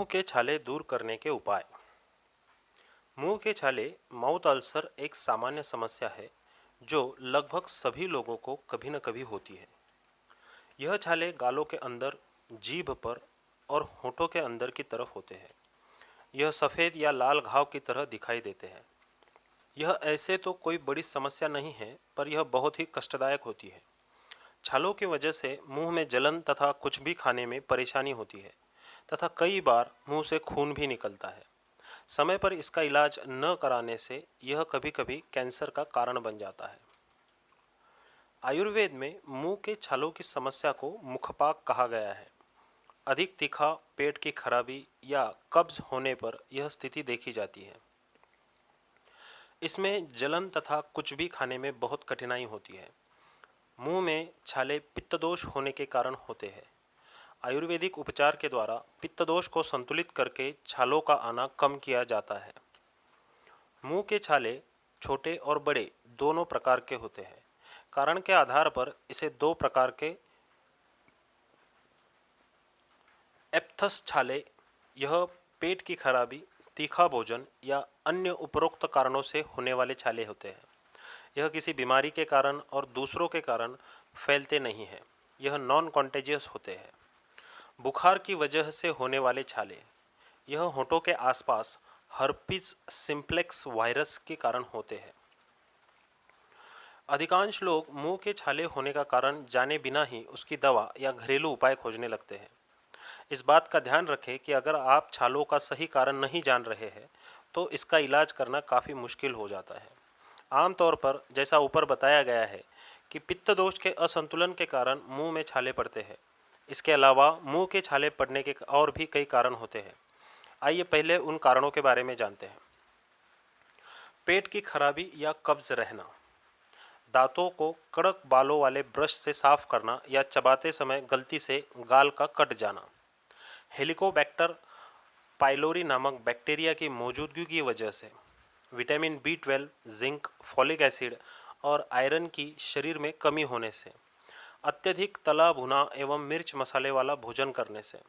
के छाले दूर करने के उपाय। मुंह के छाले माउथ अल्सर एक सामान्य समस्या है जो लगभग सभी लोगों को कभी न कभी होती है। यह छाले गालों के अंदर, जीभ पर और होठों के अंदर की तरफ होते हैं। यह सफ़ेद या लाल घाव की तरह दिखाई देते हैं। यह ऐसे तो कोई बड़ी समस्या नहीं है, पर यह बहुत ही कष्टदायक होती है। छालों की वजह से मुंह में जलन तथा कुछ भी खाने में परेशानी होती है तथा कई बार मुंह से खून भी निकलता है। समय पर इसका इलाज न कराने से यह कभी कभी कैंसर का कारण बन जाता है। आयुर्वेद में मुंह के छालों की समस्या को मुखपाक कहा गया है। अधिक तीखा, पेट की खराबी या कब्ज होने पर यह स्थिति देखी जाती है। इसमें जलन तथा कुछ भी खाने में बहुत कठिनाई होती है। मुंह में छाले पित्तदोष होने के कारण होते हैं। आयुर्वेदिक उपचार के द्वारा पित्तदोष को संतुलित करके छालों का आना कम किया जाता है। मुंह के छाले छोटे और बड़े दोनों प्रकार के होते हैं। कारण के आधार पर इसे दो प्रकार के एप्थस छाले, यह पेट की खराबी, तीखा भोजन या अन्य उपरोक्त कारणों से होने वाले छाले होते हैं। यह किसी बीमारी के कारण और दूसरों के कारण फैलते नहीं हैं। यह नॉन कॉन्टेजियस होते हैं। बुखार की वजह से होने वाले छाले, यह होठों के आसपास हर्पीज सिम्प्लेक्स वायरस के कारण होते हैं। अधिकांश लोग मुंह के छाले होने का कारण जाने बिना ही उसकी दवा या घरेलू उपाय खोजने लगते हैं। इस बात का ध्यान रखें कि अगर आप छालों का सही कारण नहीं जान रहे हैं तो इसका इलाज करना काफ़ी मुश्किल हो जाता है। आमतौर पर जैसा ऊपर बताया गया है कि पित्त दोष के असंतुलन के कारण मुंह में छाले पड़ते हैं। इसके अलावा मुंह के छाले पड़ने के और भी कई कारण होते हैं। आइए पहले उन कारणों के बारे में जानते हैं। पेट की खराबी या कब्ज रहना, दांतों को कड़क बालों वाले ब्रश से साफ करना या चबाते समय गलती से गाल का कट जाना, हेलिकोबैक्टर पाइलोरी नामक बैक्टीरिया की मौजूदगी की वजह से, vitamin B12, zinc, folic acid और आयरन की शरीर में कमी होने से, अत्यधिक तला भुना एवं मिर्च मसाले वाला भोजन करने से,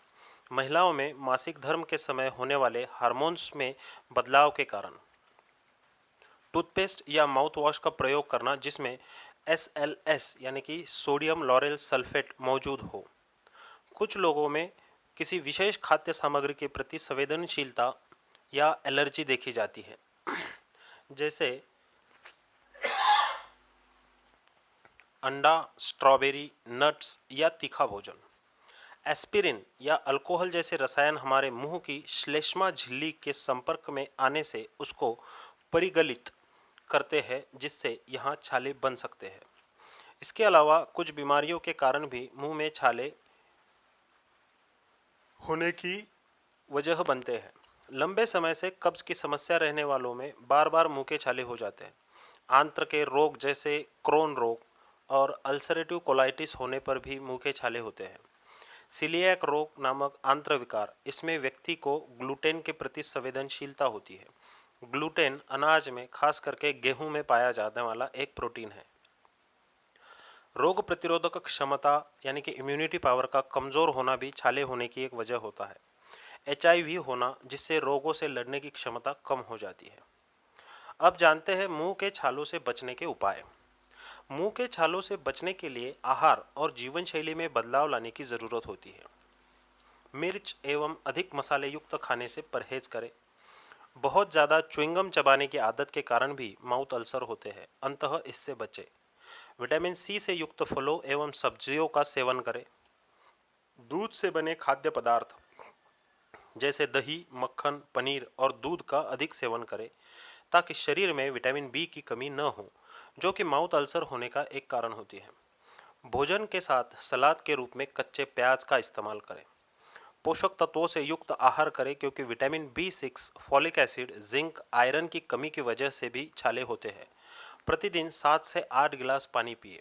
महिलाओं में मासिक धर्म के समय होने वाले हार्मोन्स में बदलाव के कारण, टूथपेस्ट या माउथ वॉश का प्रयोग करना जिसमें SLS यानी कि सोडियम लॉरेल सल्फेट मौजूद हो, कुछ लोगों में किसी विशेष खाद्य सामग्री के प्रति संवेदनशीलता या एलर्जी देखी जाती है, जैसे अंडा, स्ट्रॉबेरी, नट्स या तीखा भोजन। एस्पिरिन या अल्कोहल जैसे रसायन हमारे मुंह की श्लेष्मा झिल्ली के संपर्क में आने से उसको परिगलित करते हैं, जिससे यहाँ छाले बन सकते हैं। इसके अलावा कुछ बीमारियों के कारण भी मुंह में छाले होने की वजह बनते हैं। लंबे समय से कब्ज की समस्या रहने वालों में बार बार मुंह के छाले हो जाते हैं। आंत्र के रोग जैसे क्रोन रोग और अल्सरेटिव कोलाइटिस होने पर भी मुंह के छाले होते हैं। सीलिएक रोग नामक आंत्र विकार, इसमें व्यक्ति को ग्लूटेन के प्रति संवेदनशीलता होती है। ग्लूटेन अनाज में खास करके गेहूं में पाया जाने वाला एक प्रोटीन है। रोग प्रतिरोधक क्षमता यानी कि इम्यूनिटी पावर का कमज़ोर होना भी छाले होने की एक वजह होता है। HIV होना, जिससे रोगों से लड़ने की क्षमता कम हो जाती है। अब जानते हैं मुंह के छालों से बचने के उपाय। मुंह के छालों से बचने के लिए आहार और जीवन शैली में बदलाव लाने की ज़रूरत होती है। मिर्च एवं अधिक मसाले युक्त खाने से परहेज करें। बहुत ज़्यादा च्युइंगम चबाने की आदत के कारण भी माउथ अल्सर होते हैं, अतः इससे बचें। विटामिन C से युक्त फलों एवं सब्जियों का सेवन करें। दूध से बने खाद्य पदार्थ जैसे दही, मक्खन, पनीर और दूध का अधिक सेवन करें ताकि शरीर में विटामिन B की कमी न हो, जो कि माउथ अल्सर होने का एक कारण होती है। भोजन के साथ सलाद के रूप में कच्चे प्याज का इस्तेमाल करें। पोषक तत्वों से युक्त आहार करें क्योंकि vitamin B6, folic acid, zinc, iron की कमी की वजह से भी छाले होते हैं। प्रतिदिन 7 से 8 गिलास पानी पिए।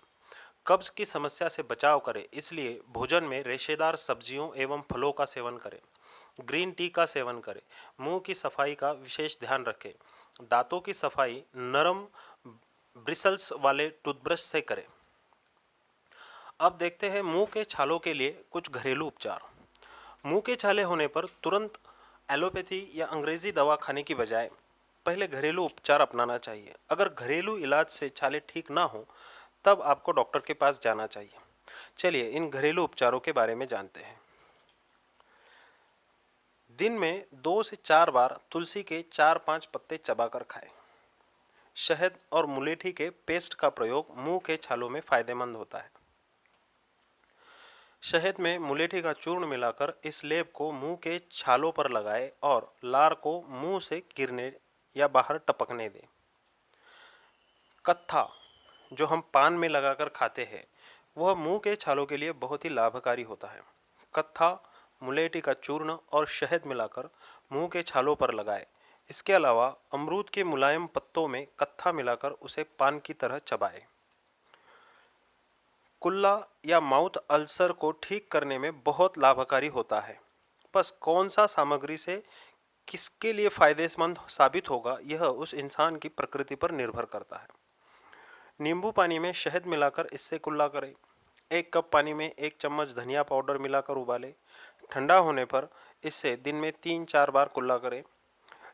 कब्ज की समस्या से बचाव करें, इसलिए भोजन में रेशेदार सब्जियों एवं फलों का सेवन करें। ग्रीन टी का सेवन करें। मुंह की सफाई का विशेष ध्यान रखें। दांतों की सफाई नरम ब्रिसल्स वाले टूथब्रश से करें। अब देखते हैं मुंह के छालों के लिए कुछ घरेलू उपचार। मुंह के छाले होने पर तुरंत एलोपैथी या अंग्रेजी दवा खाने की बजाय पहले घरेलू उपचार अपनाना चाहिए। अगर घरेलू इलाज से छाले ठीक ना हो तब आपको डॉक्टर के पास जाना चाहिए। चलिए इन घरेलू उपचारों के बारे में जानते हैं। दिन में 2 से 4 बार तुलसी के 4-5 पत्ते चबाकर खाएं। शहद और मुलेठी के पेस्ट का प्रयोग मुंह के छालों में फायदेमंद होता है। शहद में मुलेठी का चूर्ण मिलाकर इस लेप को मुंह के छालों पर लगाएं और लार को मुंह से गिरने या बाहर टपकने दें। कत्था जो हम पान में लगाकर खाते हैं वह मुंह के छालों के लिए बहुत ही लाभकारी होता है। कत्था मुलेठी का चूर्ण और शहद मिलाकर मुंह के छालों पर लगाएं। इसके अलावा अमरूद के मुलायम पत्तों में कत्था मिलाकर उसे पान की तरह चबाएं। कुल्ला या माउथ अल्सर को ठीक करने में बहुत लाभकारी होता है। बस कौन सा सामग्री से किसके लिए फायदेमंद साबित होगा यह उस इंसान की प्रकृति पर निर्भर करता है। नींबू पानी में शहद मिलाकर इससे कुल्ला करें। 1 कप पानी में 1 चम्मच धनिया पाउडर मिलाकर उबालें। ठंडा होने पर इससे दिन में 3-4 बार कुल्ला करें।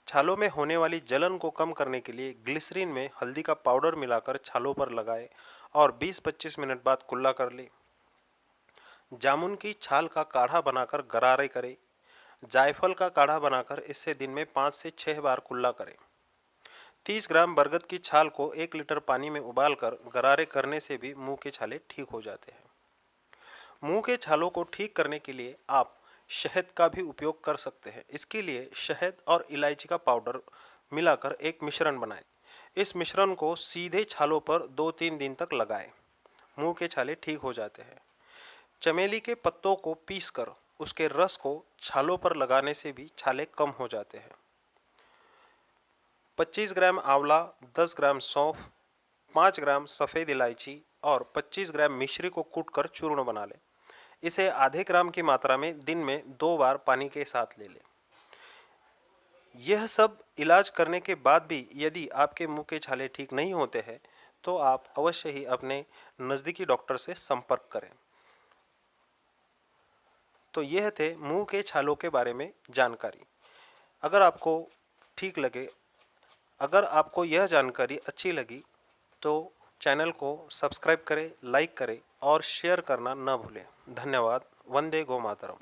छालों में होने वाली जलन को कम करने के लिए ग्लिसरीन में हल्दी का पाउडर मिलाकर छालों पर लगाएं और 20-25 मिनट बाद कुल्ला कर लें। जामुन की छाल का काढ़ा बनाकर गरारे करें। जायफल का काढ़ा बनाकर इससे दिन में 5 से 6 बार कुल्ला करें। 30 ग्राम बरगद की छाल को 1 लीटर पानी में उबालकर गरारे करने से भी मुंह के छाले ठीक हो जाते हैं। मुंह के छालों को ठीक करने के लिए आप शहद का भी उपयोग कर सकते हैं। इसके लिए शहद और इलायची का पाउडर मिलाकर एक मिश्रण बनाएं। इस मिश्रण को सीधे छालों पर 2-3 दिन तक लगाएं। मुंह के छाले ठीक हो जाते हैं। चमेली के पत्तों को पीसकर उसके रस को छालों पर लगाने से भी छाले कम हो जाते हैं। 25 ग्राम आंवला, 10 ग्राम सौंफ, 5 ग्राम सफ़ेद इलायची और 25 ग्राम मिश्री को कूटकर चूर्ण बना लें। इसे आधे ग्राम की मात्रा में दिन में 2 बार पानी के साथ ले लें। यह सब इलाज करने के बाद भी यदि आपके मुंह के छाले ठीक नहीं होते हैं तो आप अवश्य ही अपने नज़दीकी डॉक्टर से संपर्क करें। तो यह थे मुंह के छालों के बारे में जानकारी। अगर आपको ठीक लगे, अगर आपको यह जानकारी अच्छी लगी तो चैनल को सब्सक्राइब करें, लाइक करें और शेयर करना न भूलें। धन्यवाद। वंदे गो मातरम।